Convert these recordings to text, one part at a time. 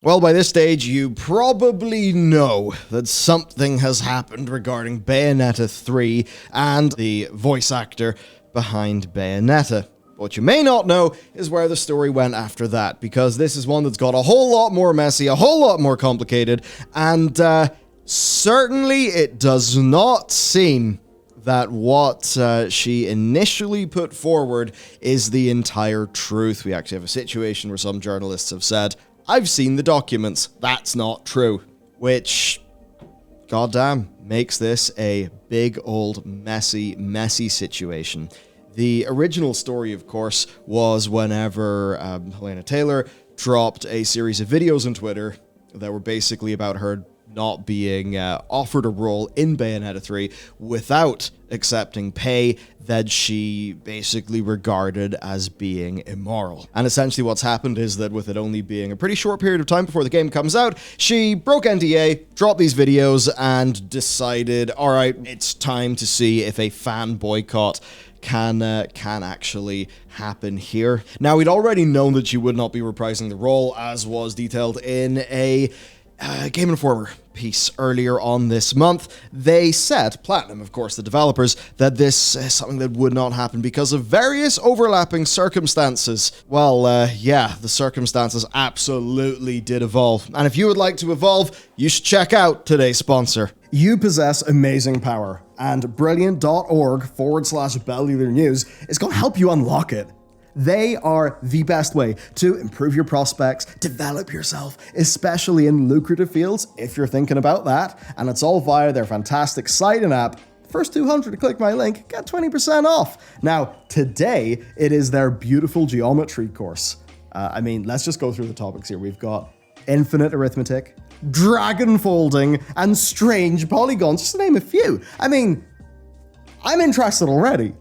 Well, by this stage, you probably know that something has happened regarding Bayonetta 3 and the voice actor behind Bayonetta. What you may not know is where the story went after that, because this is one that's got a whole lot more messy, a whole lot more complicated, and certainly it does not seem that what she initially put forward is the entire truth. We actually have a situation where some journalists have said, I've seen the documents, that's not true. Which, goddamn, makes this a big old messy situation. The original story, of course, was whenever Helena Taylor dropped a series of videos on Twitter that were basically about her not being offered a role in Bayonetta 3 without accepting pay that she basically regarded as being immoral. And essentially what's happened is that with it only being a pretty short period of time before the game comes out, she broke NDA, dropped these videos, and decided, alright, it's time to see if a fan boycott can actually happen here. Now, we'd already known that she would not be reprising the role, as was detailed in a Game Informer piece earlier on this month. They said, Platinum, of course, the developers, that this is something that would not happen because of various overlapping circumstances. Well, yeah, the circumstances absolutely did evolve. And if you would like to evolve, you should check out today's sponsor. You possess amazing power, and brilliant.org/Bellular News is going to help you unlock it. They are the best way to improve your prospects, develop yourself, especially in lucrative fields if you're thinking about that, and it's all via their fantastic site and app. First 200 to click my link, get 20% off. Now, today, it is their beautiful geometry course. Let's just go through the topics here. We've got infinite arithmetic, dragon folding, and strange polygons, just to name a few. I'm interested already.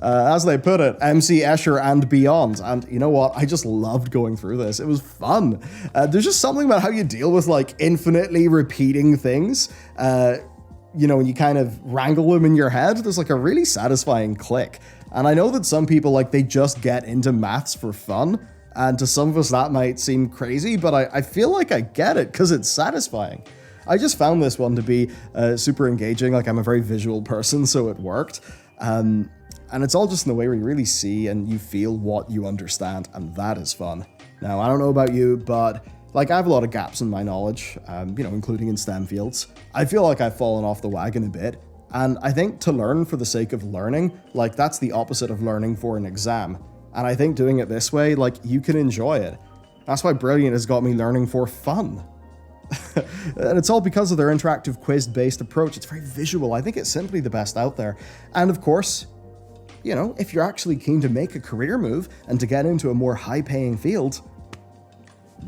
As they put it, MC Escher and beyond. And you know what? I just loved going through this. It was fun. There's just something about how you deal with infinitely repeating things. When you kind of wrangle them in your head, there's a really satisfying click. And I know that some people, they just get into maths for fun. And to some of us that might seem crazy, but I feel like I get it because it's satisfying. I just found this one to be super engaging. I'm a very visual person, so it worked. And it's all just in the way where you really see and you feel what you understand, and that is fun. Now, I don't know about you, but I have a lot of gaps in my knowledge, including in STEM fields. I feel like I've fallen off the wagon a bit, and I think to learn for the sake of learning, that's the opposite of learning for an exam. And I think doing it this way, you can enjoy it. That's why Brilliant has got me learning for fun. And it's all because of their interactive quiz-based approach. It's very visual. I think it's simply the best out there. And of course, if you're actually keen to make a career move and to get into a more high-paying field,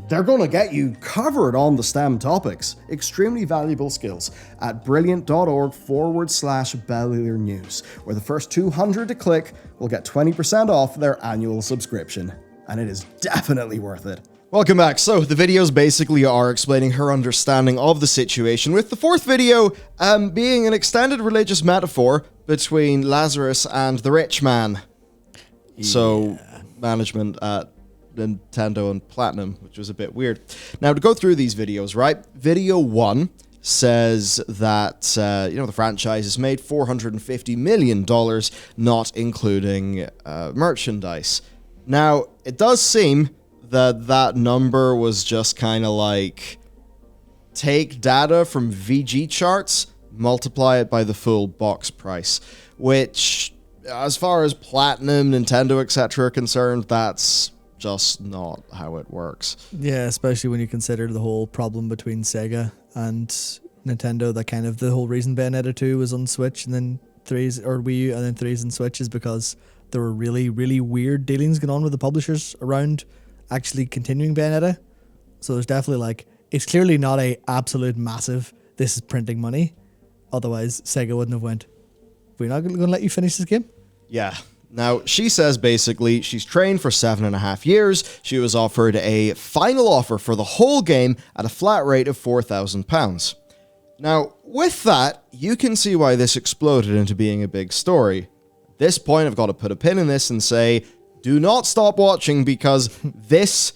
they're going to get you covered on the STEM topics. Extremely valuable skills at brilliant.org/Bellular News, where the first 200 to click will get 20% off their annual subscription. And it is definitely worth it. Welcome back. So the videos basically are explaining her understanding of the situation, with the fourth video being an extended religious metaphor between Lazarus and the rich man. Yeah. So management at Nintendo and Platinum, which was a bit weird. Now, to go through these videos, right? Video 1 says that, the franchise has made $450 million, not including merchandise. Now, it does seem that number was just kind of take data from VG charts, multiply it by the full box price, which, as far as Platinum, Nintendo, etc. are concerned, that's just not how it works. Yeah, especially when you consider the whole problem between Sega and Nintendo, that kind of the whole reason Bayonetta 2 was on Switch and then 3's, or Wii U and then 3's and Switch, is because there were really, really weird dealings going on with the publishers around actually continuing Bayonetta. So there's definitely it's clearly not a absolute massive, this is printing money. Otherwise, Sega wouldn't have went, we're not going to let you finish this game? Yeah. Now, she says basically she's trained for 7.5 years. She was offered a final offer for the whole game at a flat rate of £4,000. Now, with that, you can see why this exploded into being a big story. At this point, I've got to put a pin in this and say, do not stop watching, because this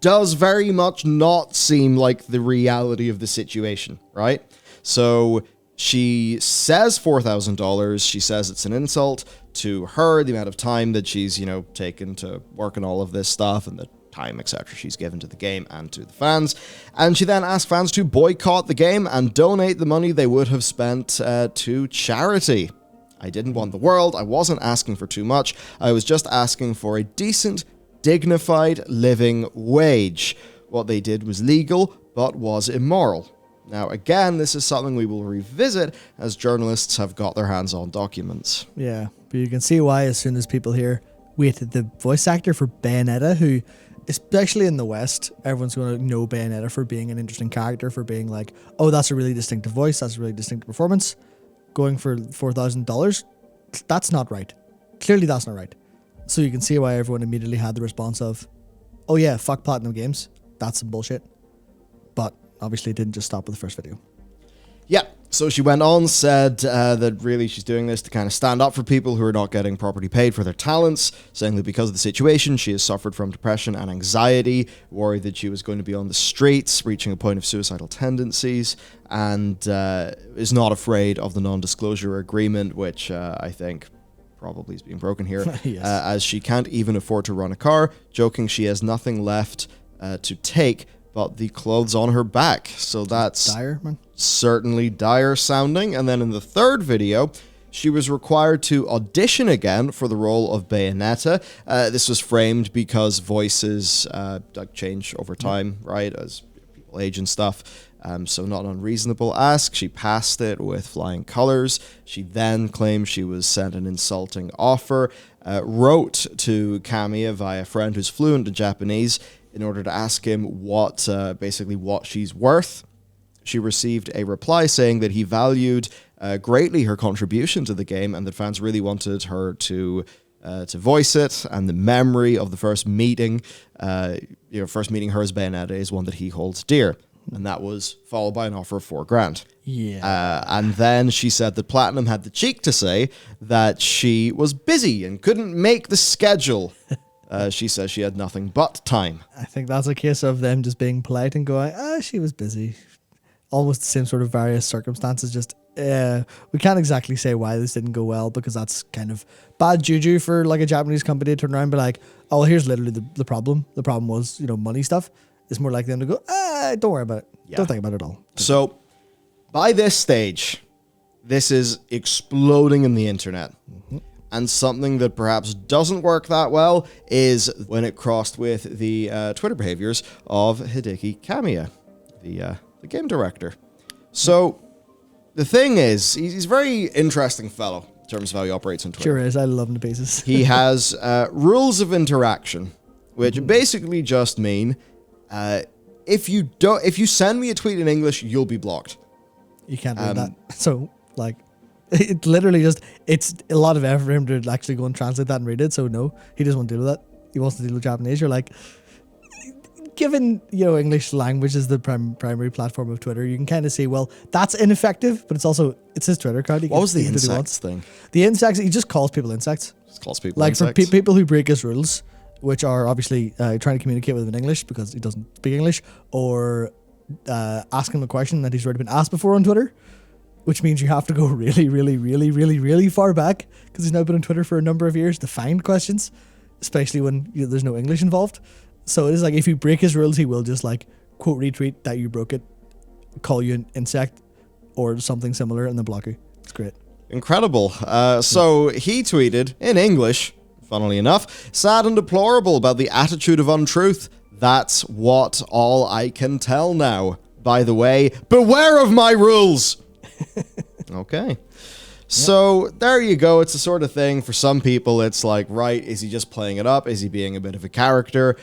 does very much not seem like the reality of the situation, right? So she says $4,000. She says it's an insult to her, the amount of time that she's, taken to work on all of this stuff and the time, etc. she's given to the game and to the fans. And she then asks fans to boycott the game and donate the money they would have spent to charity. I didn't want the world. I wasn't asking for too much. I was just asking for a decent, dignified living wage. What they did was legal, but was immoral. Now, again, this is something we will revisit as journalists have got their hands on documents. Yeah, but you can see why as soon as people hear, wait, the voice actor for Bayonetta, who, especially in the West, everyone's going to know Bayonetta for being an interesting character, for being like, oh, that's a really distinctive voice, that's a really distinctive performance. Going for $4,000, that's not right. Clearly that's not right. So you can see why everyone immediately had the response of, oh yeah, fuck Platinum Games, that's some bullshit. But obviously it didn't just stop with the first video. Yeah, so she went on, said that really she's doing this to kind of stand up for people who are not getting properly paid for their talents, saying that because of the situation, she has suffered from depression and anxiety, worried that she was going to be on the streets, reaching a point of suicidal tendencies, and is not afraid of the non-disclosure agreement, which I think probably is being broken here, Yes. as she can't even afford to run a car, joking she has nothing left to take but the clothes on her back. So that's Dire, man. certainly dire sounding. And then in the third video, she was required to audition again for the role of Bayonetta. This was framed because voices change over time, right, as people age and stuff. So not an unreasonable ask. She passed it with flying colors. She then claimed she was sent an insulting offer, wrote to Kamiya via a friend who's fluent in Japanese in order to ask him what she's worth. She received a reply saying that he valued greatly her contribution to the game and that fans really wanted her to voice it, and the memory of the first meeting her as Bayonetta is one that he holds dear. And that was followed by an offer of $4,000. Yeah. And then she said that Platinum had the cheek to say that she was busy and couldn't make the schedule. She says she had nothing but time. I think that's a case of them just being polite and going, she was busy. Almost the same sort of various circumstances. Just, we can't exactly say why this didn't go well, because that's kind of bad juju for like a Japanese company to turn around and be like, oh, well, here's literally the problem. The problem was, money stuff. It's more like them to go, don't worry about it. Yeah. Don't think about it at all. So by this stage, this is exploding in the internet. Mm-hmm. And something that perhaps doesn't work that well is when it crossed with the Twitter behaviors of Hideki Kamiya, the game director. So the thing is, he's a very interesting fellow in terms of how he operates on Twitter. Sure is. I love him to pieces. He has rules of interaction, which basically just mean if you send me a tweet in English, you'll be blocked. You can't do that. So, like, it literally it's a lot of effort for him to actually go and translate that and read it. So, no, he doesn't want to deal with that. He wants to deal with Japanese. You're like, given, English language is the primary platform of Twitter, you can kind of see, well, that's ineffective, but it's his Twitter account. What was the insects thing? The insects, he just calls people insects. Just calls people like insects. For people who break his rules, which are obviously trying to communicate with him in English because he doesn't speak English, or ask him a question that he's already been asked before on Twitter, which means you have to go really, really, really, really, really far back, because he's now been on Twitter for a number of years to find questions, especially when there's no English involved. So it is like, if you break his rules, he will just like quote retweet that you broke it, call you an insect or something similar, and then block you. It's great. Incredible. So he tweeted in English, funnily enough, sad and deplorable about the attitude of untruth. That's what all I can tell now. By the way, beware of my rules. Okay. So there you go. It's the sort of thing for some people. It's like, right, is he just playing it up? Is he being a bit of a character?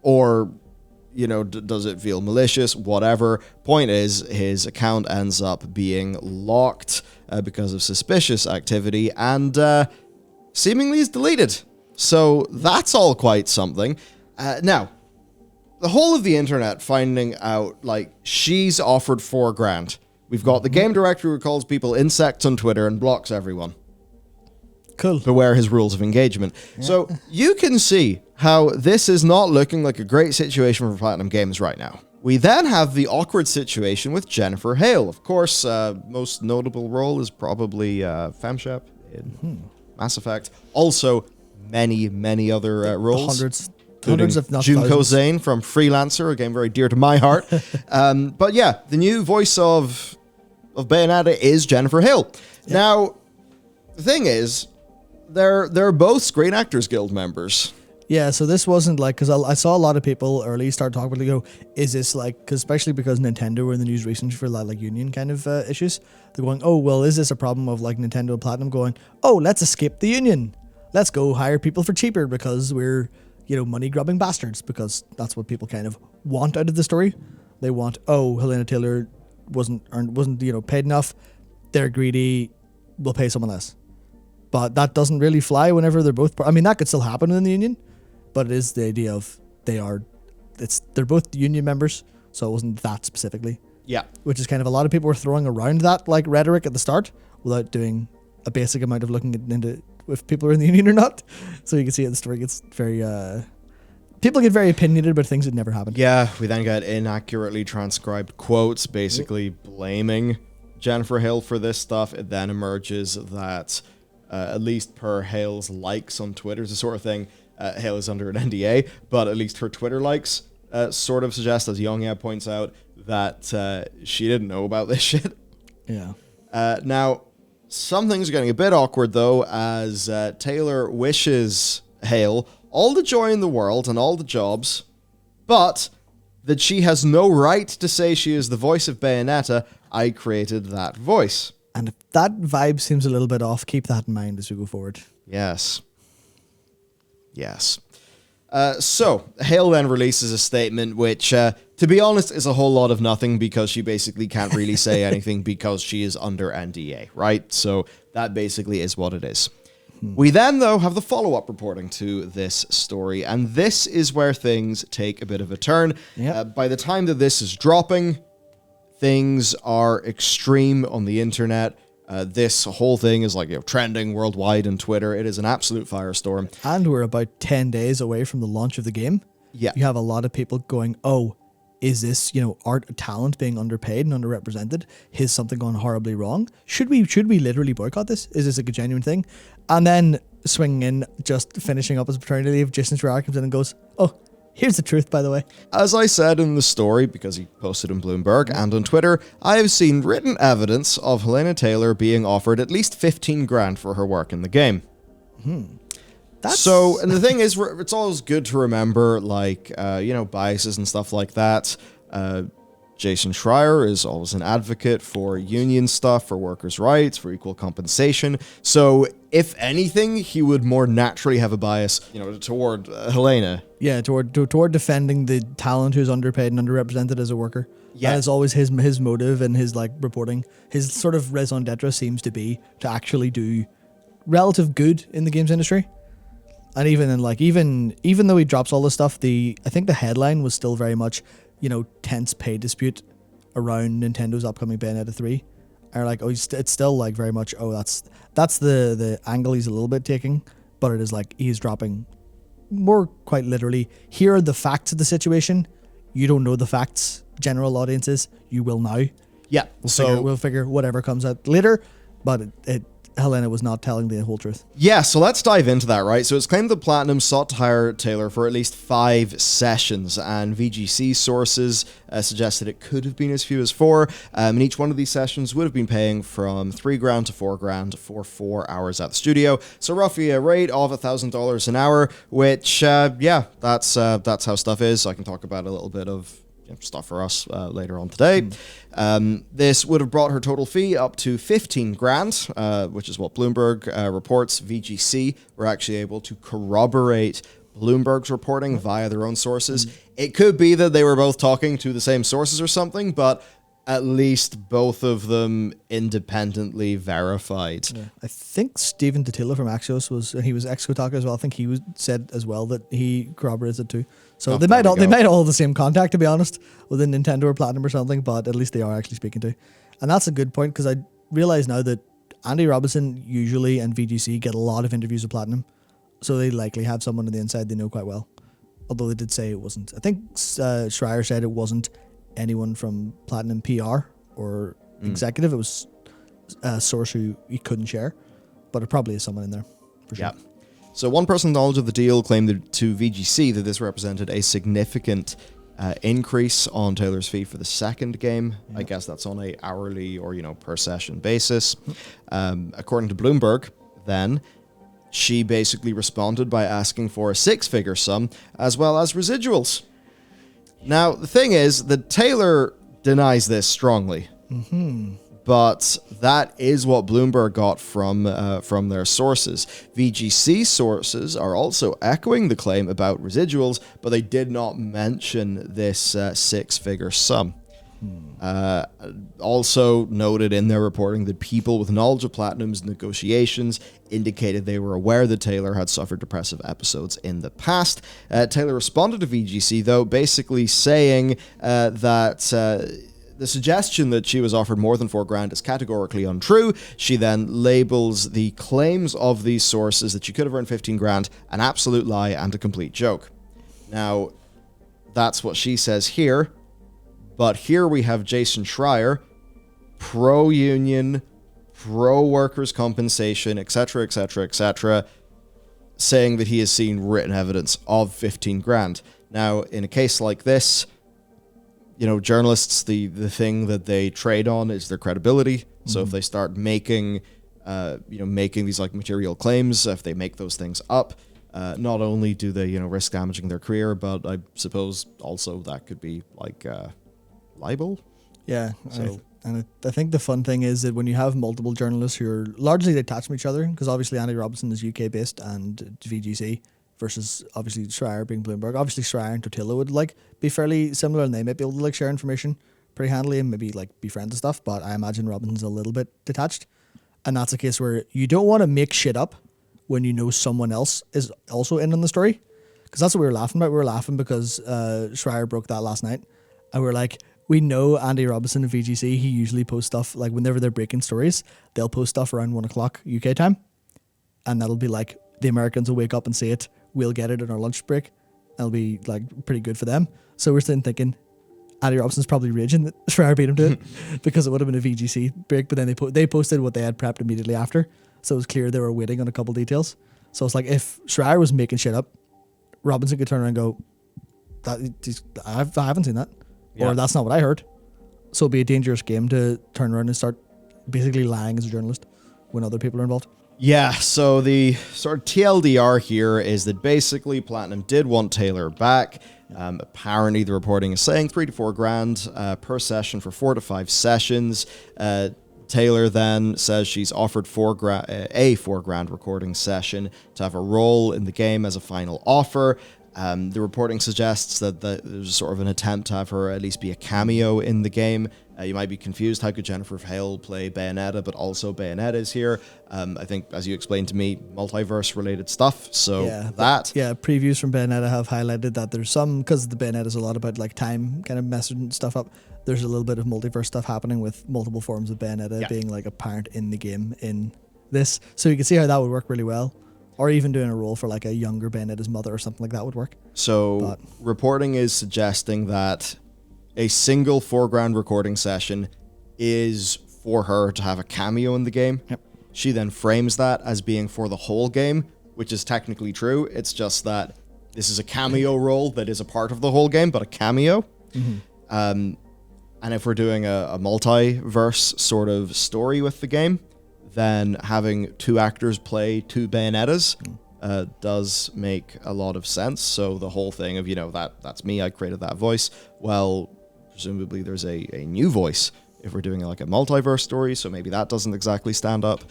Or, does it feel malicious? Whatever. Point is, his account ends up being locked because of suspicious activity and seemingly is deleted. So that's all quite something. Now, the whole of the internet finding out, like, she's offered $4,000. We've got the game director who calls people insects on Twitter and blocks everyone. Cool. Beware his rules of engagement. So you can see how this is not looking like a great situation for Platinum Games right now. We then have the awkward situation with Jennifer Hale. Of course, most notable role is probably Femshep in Mass Effect. Also, many other roles. Hundreds if not Junko thousands. Zane from Freelancer, a game very dear to my heart. But yeah, the new voice of Bayonetta is Jennifer Hale. Now, the thing is, they're both Screen Actors Guild members. Yeah, so this wasn't like, because I saw a lot of people early start talking about, go, is this like, cause especially because Nintendo were in the news recently for like union kind of issues. They're going, oh, well, is this a problem of like Nintendo and Platinum going, oh, let's escape the union. Let's go hire people for cheaper because we're, money grubbing bastards, because that's what people kind of want out of the story. They want, oh, Helena Taylor wasn't paid enough. They're greedy. We'll pay someone less. But that doesn't really fly whenever they're both, I mean, that could still happen in the union. But it is the idea of they're both union members, so it wasn't that specifically. Yeah. Which is kind of a lot of people were throwing around that like rhetoric at the start without doing a basic amount of looking into if people are in the union or not. So you can see the story gets very people get very opinionated about things that never happened. Yeah, we then got inaccurately transcribed quotes basically blaming Jennifer Hale for this stuff. It then emerges that at least per Hale's likes on Twitter, it's the sort of thing. Hale is under an NDA, but at least her Twitter likes sort of suggest, as Yongya points out, that she didn't know about this shit. Yeah. Now, some things are getting a bit awkward, though, as Taylor wishes Hale all the joy in the world and all the jobs, but that she has no right to say she is the voice of Bayonetta. I created that voice. And if that vibe seems a little bit off, keep that in mind as we go forward. Yes. So, Hale then releases a statement which, to be honest, is a whole lot of nothing because she basically can't really say anything because she is under NDA, right? So that basically is what it is. We then, though, have the follow-up reporting to this story, and this is where things take a bit of a turn. Yep. By the time that this is dropping, things are extreme on the internet. This whole thing is like trending worldwide on Twitter. It is an absolute firestorm. And we're about 10 days away from the launch of the game. Yeah. You have a lot of people going, oh, is this, art talent being underpaid and underrepresented? Is something gone horribly wrong? Should we literally boycott this? Is this like a genuine thing? And then swinging in, just finishing up his paternity leave, Jason Schreier comes in and goes, oh, here's the truth, by the way. As I said in the story, because he posted in Bloomberg and on Twitter, I have seen written evidence of Helena Taylor being offered at least 15 grand for her work in the game. So, and the thing is, it's always good to remember, like, biases and stuff like that. Jason Schreier is always an advocate for union stuff, for workers' rights, for equal compensation. So, if anything, he would more naturally have a bias, toward Helena. Yeah, toward defending the talent who's underpaid and underrepresented as a worker. Yeah. That is always his motive and his reporting. His sort of raison d'etre seems to be to actually do relative good in the games industry. And even though he drops all this stuff, I think the headline was still very much, tense pay dispute around Nintendo's upcoming Bayonetta 3. Or it's still very much, that's the angle he's a little bit taking, but it is he's dropping more quite literally, here are the facts of the situation. You don't know the facts, general audiences, you will now. Yeah. We'll figure whatever comes out later, but Helena was not telling the whole truth. Yeah, so let's dive into that, right? So it's claimed that Platinum sought to hire Taylor for at least 5 sessions, and VGC sources suggested it could have been as few as 4, and each one of these sessions would have been paying from 3 grand to 4 grand for 4 hours at the studio. So roughly a rate of $1,000 an hour, which, that's how stuff is. I can talk about a little bit of stuff for us later on today. This would have brought her total fee up to 15 grand, which is what Bloomberg reports. VGC were actually able to corroborate Bloomberg's reporting via their own sources. It could be that they were both talking to the same sources or something, but at least both of them independently verified. Yeah. I think Stephen Totilo from Axios he was ex-Kotaku as well. I think he said as well that he corroborates it too. So they might all have the same contact, to be honest, within Nintendo or Platinum or something, but at least they are actually speaking to. And that's a good point, because I realize now that Andy Robinson usually and VGC get a lot of interviews with Platinum, so they likely have someone on the inside they know quite well. Although they did say it wasn't. I think Schreier said it wasn't anyone from Platinum PR or executive. It was a source who he couldn't share, but it probably is someone in there for sure. Yeah. So one person's knowledge of the deal claimed to VGC that this represented a significant increase on Taylor's fee for the second game. I guess that's on a hourly or per session basis. According to Bloomberg, then she basically responded by asking for a 6-figure sum as well as residuals. Now the thing is that Taylor denies this strongly. But that is what Bloomberg got from their sources. VGC sources are also echoing the claim about residuals, but they did not mention this 6-figure sum. Also noted in their reporting that people with knowledge of Platinum's negotiations indicated they were aware that Taylor had suffered depressive episodes in the past. Taylor responded to VGC, though, basically saying that... the suggestion that she was offered more than $4,000 is categorically untrue. She then labels the claims of these sources that she could have earned $15,000 an absolute lie and a complete joke. Now, that's what she says here. But here we have Jason Schreier, pro-union, pro-workers' compensation, etc., etc., etc., saying that he has seen written evidence of $15,000. Now, in a case like this, journalists, the thing that they trade on is their credibility. So if they start making these like material claims, if they make those things up, not only do they, risk damaging their career, but I suppose also that could be like libel. Yeah. So I think the fun thing is that when you have multiple journalists who are largely detached from each other, because obviously Andy Robinson is UK based and VGC, versus obviously Schreier being Bloomberg. Obviously Schreier and Tortilla would be fairly similar, and they might be able to share information pretty handily and maybe be friends and stuff, but I imagine Robinson's a little bit detached. And that's a case where you don't want to make shit up when you know someone else is also in on the story. Because that's what we were laughing about. We were laughing because Schreier broke that last night, and we were like, we know Andy Robinson of VGC, he usually posts stuff, whenever they're breaking stories, they'll post stuff around 1 o'clock UK time, and that'll be the Americans will wake up and see it, we'll get it in our lunch break. That'll be pretty good for them. So we're sitting thinking Andy Robinson's probably raging that Schreier beat him to it because it would have been a VGC break. But then they posted what they had prepped immediately after, so it was clear they were waiting on a couple details. So it's if Schreier was making shit up, Robinson could turn around and go, I haven't seen that, or that's not what I heard. So it'd be a dangerous game to turn around and start basically lying as a journalist when other people are involved. Yeah, so the sort of TLDR here is that basically Platinum did want Taylor back. Apparently the reporting is saying $3,000 to $4,000 per session for 4 to 5 sessions. Taylor then says she's offered a $4,000 recording session to have a role in the game as a final offer. The reporting suggests that there's sort of an attempt to have her at least be a cameo in the game. You might be confused, how could Jennifer Hale play Bayonetta, but also Bayonetta is here. I think, as you explained to me, multiverse-related stuff, so previews from Bayonetta have highlighted that there's some, because the Bayonetta is a lot about time kind of messing stuff up, there's a little bit of multiverse stuff happening with multiple forms of Bayonetta being apparent in the game in this. So you can see how that would work really well. Or even doing a role for a younger Bayonetta's mother or something like that would work. So reporting is suggesting that a single $4,000 recording session is for her to have a cameo in the game. Yep. She then frames that as being for the whole game, which is technically true. It's just that this is a cameo role that is a part of the whole game, but a cameo. And if we're doing a multiverse sort of story with the game, then having 2 actors play 2 Bayonettas does make a lot of sense. So the whole thing of, that's me, I created that voice. Well, presumably there's a new voice if we're doing a multiverse story, so maybe that doesn't exactly stand up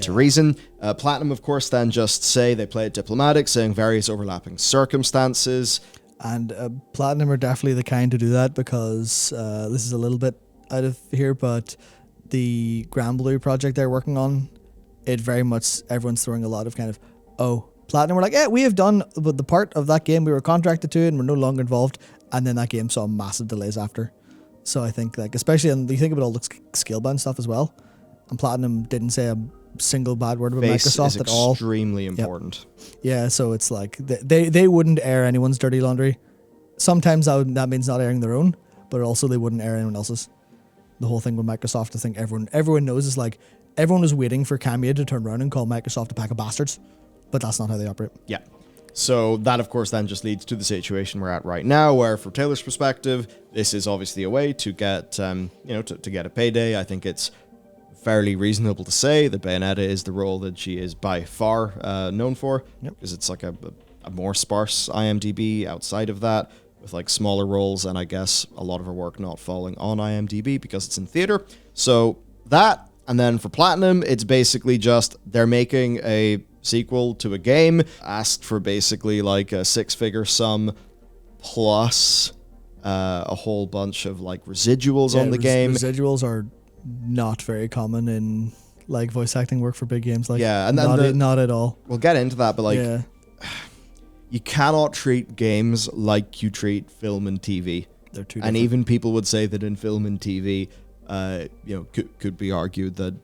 to reason. Platinum, of course, then just say they play it diplomatic, saying various overlapping circumstances. And Platinum are definitely the kind to do that because this is a little bit out of here, but the Granblue project they're working on, it very much, everyone's throwing a lot of Platinum were we have done the part of that game we were contracted to and we're no longer involved, and then that game saw massive delays after. So I think especially, and you think about all the scalebound stuff as well, and Platinum didn't say a single bad word about Face Microsoft is at all. extremely important. Yeah, so it's like they wouldn't air anyone's dirty laundry. Sometimes that means not airing their own, but also they wouldn't air anyone else's. The whole thing with Microsoft, I think everyone knows, is like everyone was waiting for Kamiya to turn around and call Microsoft a pack of bastards, but that's not how they operate. Yeah. So that, of course, then just leads to the situation we're at right now, where from Taylor's perspective, this is obviously a way to get, to get a payday. I think it's fairly reasonable to say that Bayonetta is the role that she is by far known for, because it's like a more sparse IMDb outside of that, with like smaller roles, and I guess a lot of her work not falling on IMDb because it's in theater. So that, and then for Platinum, it's basically just they're making a sequel to a game, asked for basically like a 6-figure sum plus a whole bunch of like residuals on the game. Residuals are not very common in like voice acting work for big games. Like, yeah, and not at all. We'll get into that, but like, you cannot treat games like you treat film and TV. They're too different. And even people would say that in film and TV, could be argued that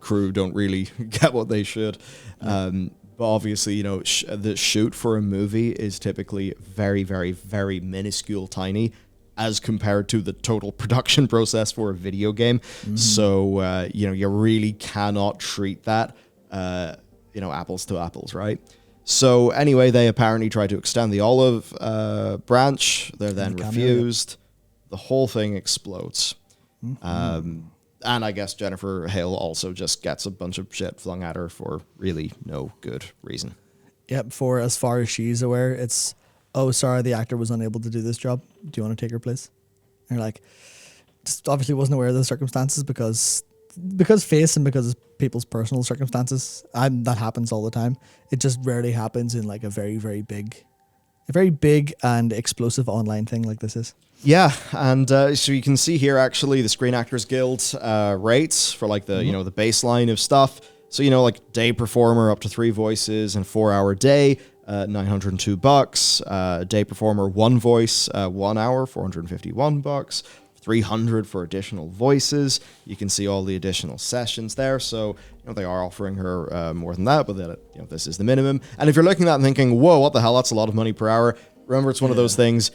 crew don't really get what they should. But obviously, the shoot for a movie is typically very, very, very minuscule, tiny, as compared to the total production process for a video game. Mm-hmm. So, you really cannot treat that, apples to apples, right? So anyway, they apparently tried to extend the olive branch. They're then refused. The whole thing explodes. Mm-hmm. And I guess Jennifer Hale also just gets a bunch of shit flung at her for really no good reason. Yep, for as far as she's aware, it's, oh, sorry, the actor was unable to do this job. Do you want to take her place? And you're like, just obviously wasn't aware of the circumstances because face and because of people's personal circumstances. That happens all the time. It just rarely happens in like a very, very big and explosive online thing like this is. Yeah, and so you can see here actually the Screen Actors Guild rates for like the the baseline of stuff. So like day performer up to 3 voices and 4-hour day, $902. Day performer 1 voice, 1 hour, $451. 300 for additional voices. You can see all the additional sessions there. So they are offering her more than that, but this is the minimum. And if you're looking at that and thinking, whoa, what the hell? That's a lot of money per hour. Remember, it's one of those things.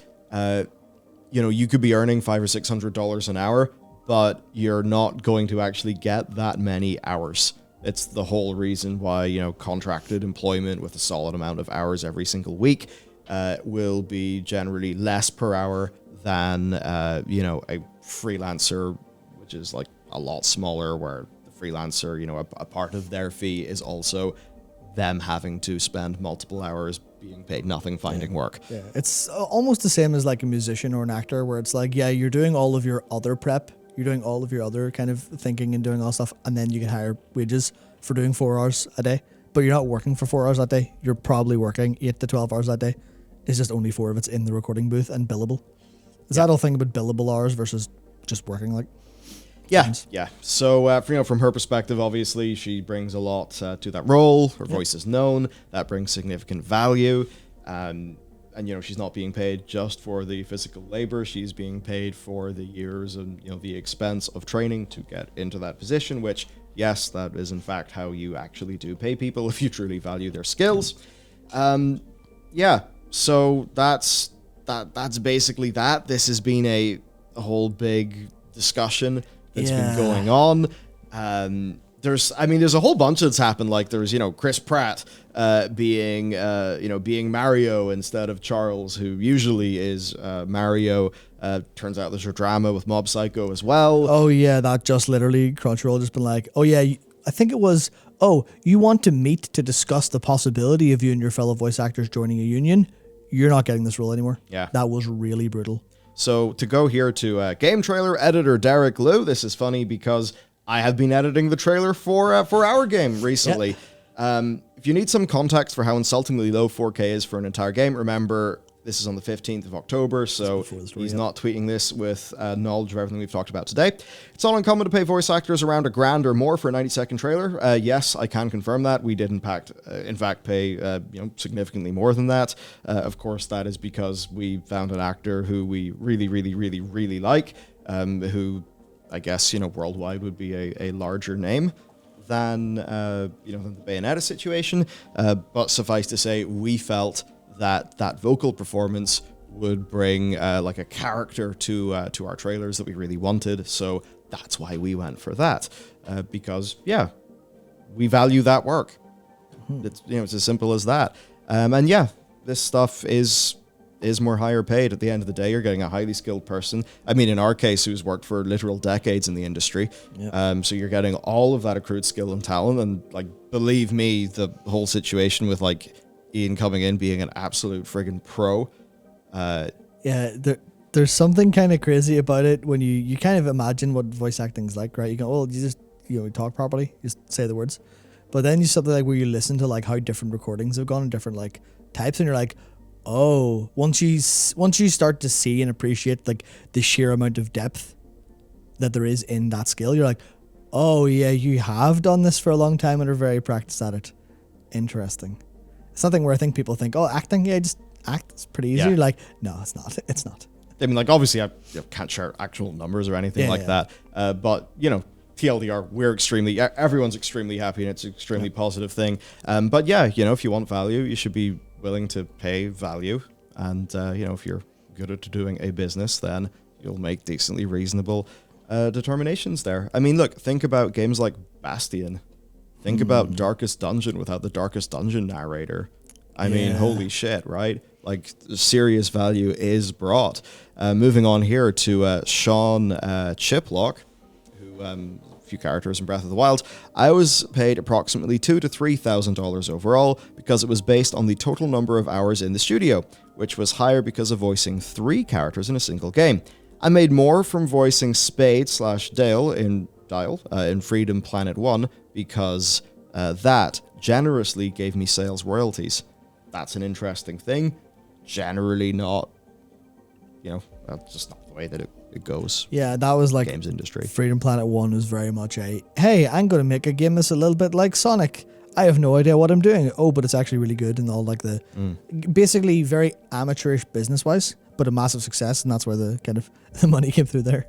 You could be earning $500 or $600 an hour, but you're not going to actually get that many hours. It's the whole reason why, contracted employment with a solid amount of hours every single week will be generally less per hour than, a freelancer, which is like a lot smaller, where the freelancer, a part of their fee is also them having to spend multiple hours being paid nothing finding work. Yeah, it's almost the same as like a musician or an actor, where it's like, yeah, you're doing all of your other prep, you're doing all of your other kind of thinking and doing all stuff, and then you get higher wages for doing 4 hours a day, but you're not working for 4 hours that day. You're probably working 8 to 12 hours that day. It's just only 4 of it's in the recording booth and billable. Is that whole thing about billable hours versus just working like? Yeah. So, from her perspective, obviously, she brings a lot to that role. Her voice is known. That brings significant value. And, she's not being paid just for the physical labor. She's being paid for the years and, the expense of training to get into that position, which, yes, that is, in fact, how you actually do pay people if you truly value their skills. So that's basically that. This has been a whole big discussion that's been going on. There's a whole bunch that's happened. Like there's, Chris Pratt being Mario instead of Charles, who usually is Mario. Turns out there's a drama with Mob Psycho as well. Oh yeah, that just literally Crunchyroll just been like, oh yeah, I think it was, oh, you want to meet to discuss the possibility of you and your fellow voice actors joining a union? You're not getting this role anymore. Yeah. That was really brutal. So to go here to game trailer editor Derek Liu, this is funny because I have been editing the trailer for our game recently. Yep. If you need some context for how insultingly low 4K is for an entire game, remember this is on the 15th of October, so he's not tweeting this with knowledge of everything we've talked about today. It's not uncommon to pay voice actors around $1,000 or more for a 90-second trailer. Yes, I can confirm that. We did in fact pay significantly more than that. Of course, that is because we found an actor who we really, really, really, really like, who I guess, worldwide would be a larger name than, than the Bayonetta situation. But suffice to say, we felt that vocal performance would bring like a character to our trailers that we really wanted. So that's why we went for that. Because, we value that work. It's as simple as that. And yeah, this stuff is more higher paid. At the end of the day, you're getting a highly skilled person. I mean, in our case, who's worked for literal decades in the industry. Yep. So you're getting all of that accrued skill and talent. And like, believe me, the whole situation with like Ian coming in being an absolute friggin' pro. There's something kind of crazy about it when you kind of imagine what voice acting's like, right? You go, you just talk properly, just say the words. But then you something like where you listen to like how different recordings have gone and different like types, and you're like, oh, once you start to see and appreciate like the sheer amount of depth that there is in that skill, you're like, oh yeah, you have done this for a long time and are very practiced at it. Interesting. Something where I think people think, oh, acting, just act, it's pretty easy. You're like, no, it's not. It's not. I mean, like, obviously I can't share actual numbers or anything that. But, TLDR, everyone's extremely happy and it's an extremely positive thing. But yeah, if you want value, you should be willing to pay value. And, if you're good at doing a business, then you'll make decently reasonable determinations there. I mean, look, think about games like Bastion. Think about Darkest Dungeon without the Darkest Dungeon narrator. I mean, holy shit, right? Like, serious value is brought. Moving on here to Sean Chiplock, who a few characters in Breath of the Wild. I was paid approximately $2,000 to $3,000 overall because it was based on the total number of hours in the studio, which was higher because of voicing 3 characters in a single game. I made more from voicing Spade/Dale in Freedom Planet 1 because that generously gave me sales royalties. That's an interesting thing. Generally not, that's just not the way that it goes. Yeah, that was like games industry. Freedom Planet 1 was very much hey, I'm going to make a game that's a little bit like Sonic. I have no idea what I'm doing. Oh, but it's actually really good and all like basically very amateurish business-wise, but a massive success, and that's where the kind of the money came through there.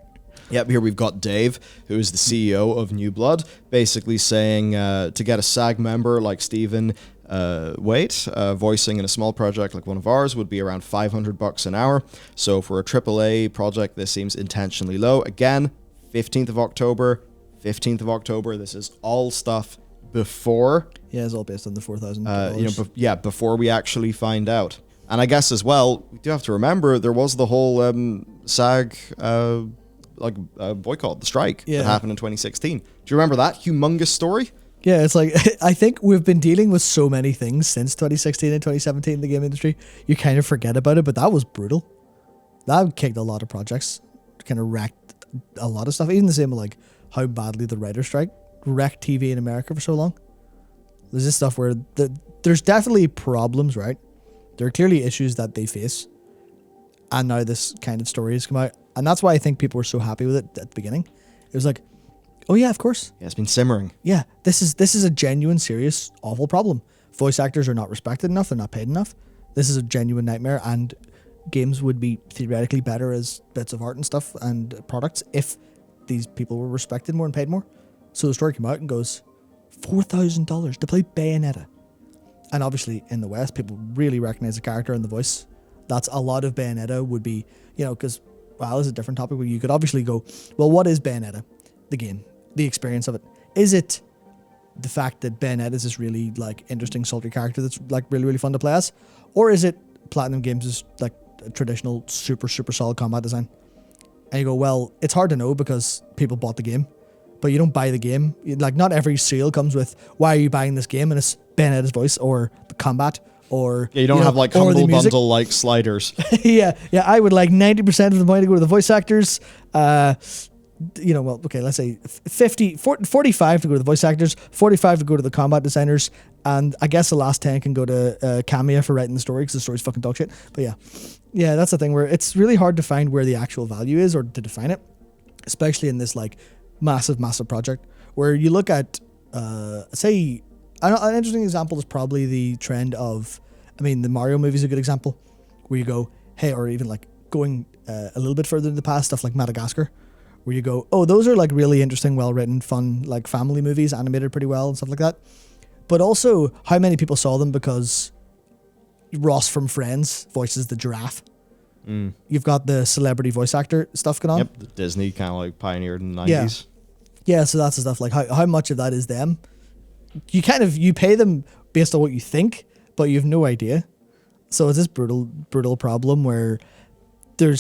Yep, here we've got Dave, who is the CEO of New Blood, basically saying to get a SAG member like Stephen voicing in a small project like one of ours would be around $500 an hour. So for a AAA project, this seems intentionally low. Again, 15th of October. This is all stuff before. Yeah, it's all based on the $4,000. Before we actually find out. And I guess as well, we do have to remember there was the whole SAG boycott, the strike that happened in 2016. Do you remember that humongous story? Yeah, it's like, I think we've been dealing with so many things since 2016 and 2017 in the game industry. You kind of forget about it, but that was brutal. That kicked a lot of projects, kind of wrecked a lot of stuff. Even the same with like how badly the writer's strike wrecked TV in America for so long. There's this stuff where there's definitely problems, right? There are clearly issues that they face. And now this kind of story has come out. And that's why I think people were so happy with it at the beginning. It was like, oh yeah, of course. Yeah, it's been simmering. Yeah, this is a genuine, serious, awful problem. Voice actors are not respected enough. They're not paid enough. This is a genuine nightmare, and games would be theoretically better as bits of art and stuff and products if these people were respected more and paid more. So the story came out and goes, $4,000 to play Bayonetta. And obviously in the West, people really recognize the character and the voice. That's a lot of Bayonetta would be, because, this is a different topic where you could obviously go, well, what is Bayonetta? The game, the experience of it. Is it the fact that Bayonetta is this really like interesting, salty character that's like really, really fun to play as? Or is it Platinum Games' like a traditional super, super solid combat design? And you go, well, it's hard to know because people bought the game, but you don't buy the game. Like, not every sale comes with, why are you buying this game? And it's Bayonetta's voice or the combat or... Yeah, you don't have like humble bundle like sliders. yeah, I would like 90% of the money to go to the voice actors. Let's say 45 to go to the voice actors, 45 to go to the combat designers, and I guess the last 10 can go to Kamiya for writing the story because the story's fucking dog shit. But yeah, that's the thing where it's really hard to find where the actual value is or to define it, especially in this like massive project where you look at, say, an interesting example is probably the trend of, the Mario movie is a good example where you go, hey, or even like going a little bit further in the past, stuff like Madagascar, where you go, oh, those are like really interesting, well written, fun, like family movies, animated pretty well and stuff like that. But also, how many people saw them because Ross from Friends voices the giraffe? You've got the celebrity voice actor stuff going on. Yep, the Disney kind of like pioneered in the 90s. Yeah, so that's the stuff. Like, how much of that is them? You pay them based on what you think, but you have no idea. So it's this brutal problem where there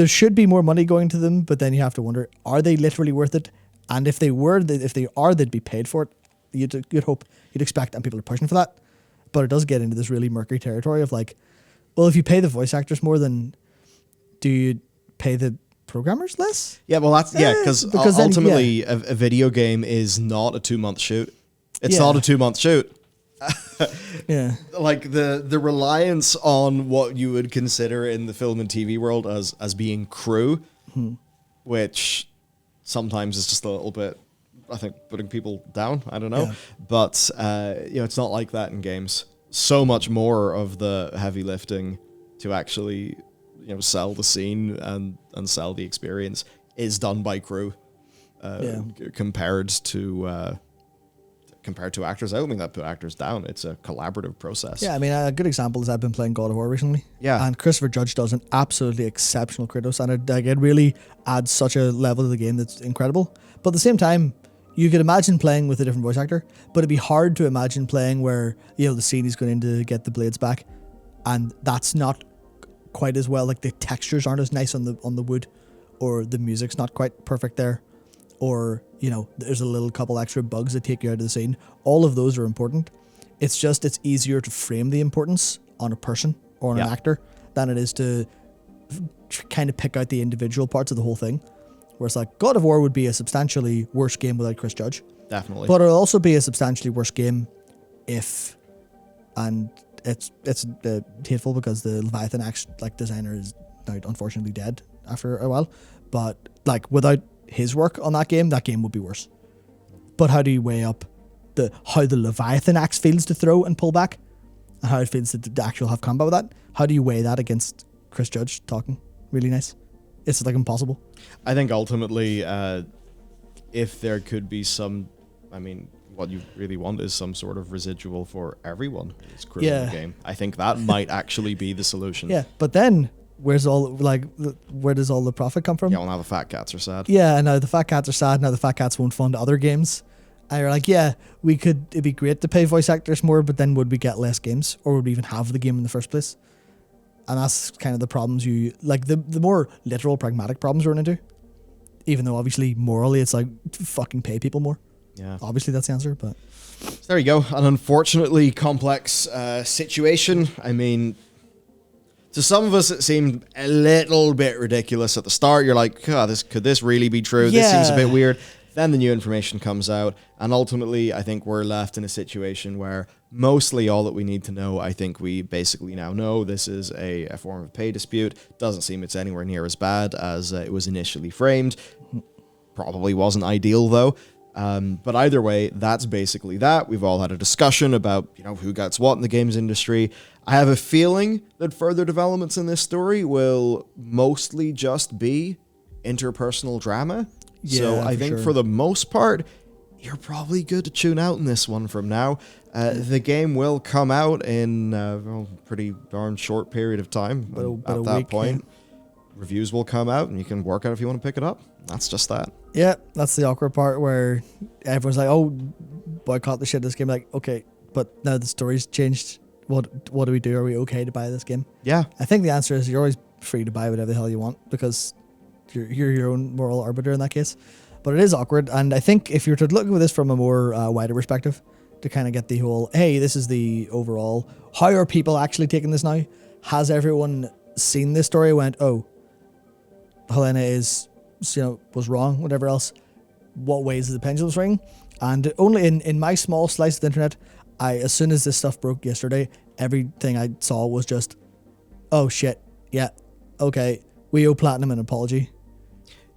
should be more money going to them, but then you have to wonder, are they literally worth it? And if they are, they'd be paid for it. You'd hope, you'd expect, and people are pushing for that. But it does get into this really murky territory of like, well, if you pay the voice actors more, then do you pay the programmers less? Yeah, well, that's because then, ultimately a video game is not a 2-month shoot. It's not a 2-month shoot. Yeah, like the reliance on what you would consider in the film and TV world as being crew, which sometimes is just a little bit, I think, putting people down. I don't know, but it's not like that in games. So much more of the heavy lifting to actually sell the scene and sell the experience is done by crew, compared to actors. I don't mean that put actors down. It's a collaborative process. Yeah, I mean, a good example is I've been playing God of War recently. Yeah. And Christopher Judge does an absolutely exceptional Kratos, and it really adds such a level to the game that's incredible. But at the same time, you could imagine playing with a different voice actor, but it'd be hard to imagine playing where, the scene he's going in to get the blades back, and that's not quite as well, like the textures aren't as nice on the wood, or the music's not quite perfect there, or there's a little couple extra bugs that take you out of the scene. All of those are important. It's easier to frame the importance on a person or on an actor than it is to kind of pick out the individual parts of the whole thing. Whereas like God of War would be a substantially worse game without Chris Judge. Definitely. But it'll also be a substantially worse game if, and it's hateful because the Leviathan designer is now unfortunately dead after a while. But like without his work on that game would be worse. But how do you weigh up how the Leviathan axe feels to throw and pull back, and how it feels to actually have combat with that? How do you weigh that against Chris Judge talking really nice? It's like impossible. I think ultimately, if there could be what you really want is some sort of residual for everyone who's crew in the game. I think that might actually be the solution. Yeah, but then where does all the profit come from? Yeah, well, now the fat cats are sad. Yeah, now the fat cats are sad. Now the fat cats won't fund other games. And you're like, it'd be great to pay voice actors more, but then would we get less games, or would we even have the game in the first place? And that's kind of the problems the more literal, pragmatic problems we're into. Even though obviously morally it's like fucking pay people more. Yeah. Obviously that's the answer, but So there you go. An unfortunately complex situation. I mean, to some of us it seemed a little bit ridiculous at the start. You're like, could this really be true? This seems a bit weird. Then the new information comes out, and ultimately I think we're left in a situation where mostly all that we need to know, I think we basically now know this is a form of pay dispute. Doesn't seem it's anywhere near as bad as it was initially framed. Probably wasn't ideal though. But either way, that's basically that. We've all had a discussion about, who gets what in the games industry. I have a feeling that further developments in this story will mostly just be interpersonal drama. So I think for the most part, you're probably good to tune out in this one from now. The game will come out in a pretty darn short period of time. At that point, reviews will come out and you can work out if you want to pick it up. That's just that. Yeah, that's the awkward part where everyone's like, oh, boycott the shit of this game. Like, okay, but now the story's changed. What do we do? Are we okay to buy this game? Yeah. I think the answer is you're always free to buy whatever the hell you want because you're your own moral arbiter in that case. But it is awkward, and I think if you were to look at this from a more wider perspective, to kind of get the whole, hey, this is the overall, how are people actually taking this now? Has everyone seen this story and went, oh, Helena was wrong, whatever else? What ways is the pendulum swinging? And only in my small slice of the internet, as soon as this stuff broke yesterday, everything I saw was just, oh shit, yeah, okay, we owe Platinum an apology.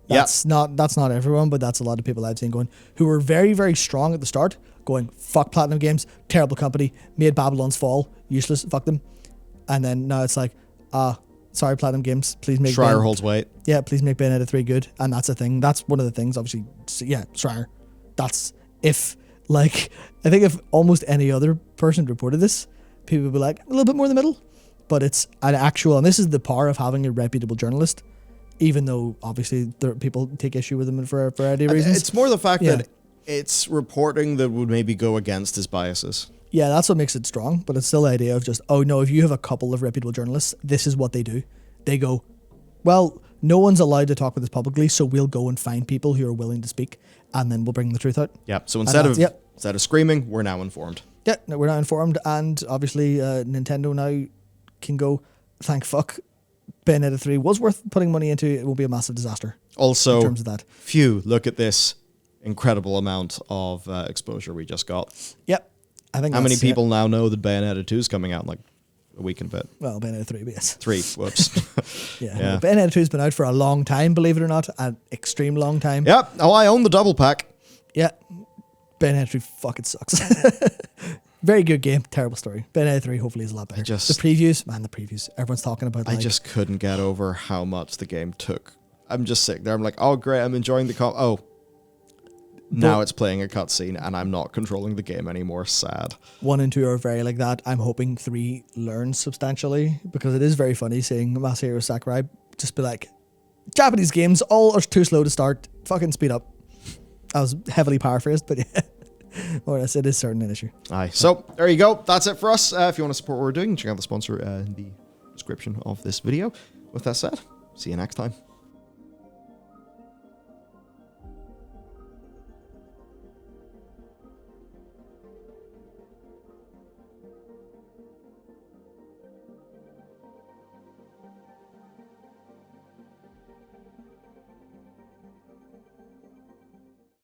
That's not everyone, but that's a lot of people I've seen who were very, very strong at the start, going, fuck Platinum Games, terrible company, made Babylon's Fall, useless, fuck them. And then now it's like, sorry, Platinum Games, please make Schreier holds weight. Yeah, please make Bayonetta 3 good. And that's a thing. That's one of the things, obviously. Yeah, Schreier. That's if, like, I think if almost any other person reported this, people would be like, a little bit more in the middle. But it's an actual, and this is the power of having a reputable journalist, even though obviously people take issue with him for a variety of reasons. It's more the fact that it's reporting that would maybe go against his biases. Yeah, that's what makes it strong, but it's still the idea of just, oh no, if you have a couple of reputable journalists, this is what they do. They go, well, no one's allowed to talk with us publicly, so we'll go and find people who are willing to speak, and then we'll bring the truth out. Yeah, so instead of screaming, we're now informed. Yeah, no, we're now informed, and obviously Nintendo now can go, thank fuck, Bayonetta 3 was worth putting money into, it will be a massive disaster. Also, in terms of that. Phew, look at this incredible amount of exposure we just got. Yep. I think how many people now know that Bayonetta 2 is coming out in like a week and a bit? Well, Bayonetta 3, but yes. 3, whoops. Yeah. Bayonetta 2 has been out for a long time, believe it or not, an extreme long time. Yep. Oh, I own the double pack. Yeah. Bayonetta 3 fucking sucks. Very good game, terrible story. Bayonetta 3 hopefully is a lot better. The previews, everyone's talking about. I just couldn't get over how much the game took. I'm just sitting there. I'm like, oh great, I'm enjoying the now it's playing a cutscene and I'm not controlling the game anymore. Sad. 1 and 2 are very like that. I'm hoping 3 learns substantially, because it is very funny seeing Masahiro Sakurai just be like, Japanese games all are too slow to start. Fucking speed up. I was heavily paraphrased, but yeah. Or else it is certainly an issue. Aye. So there you go. That's it for us. If you want to support what we're doing, check out the sponsor in the description of this video. With that said, see you next time.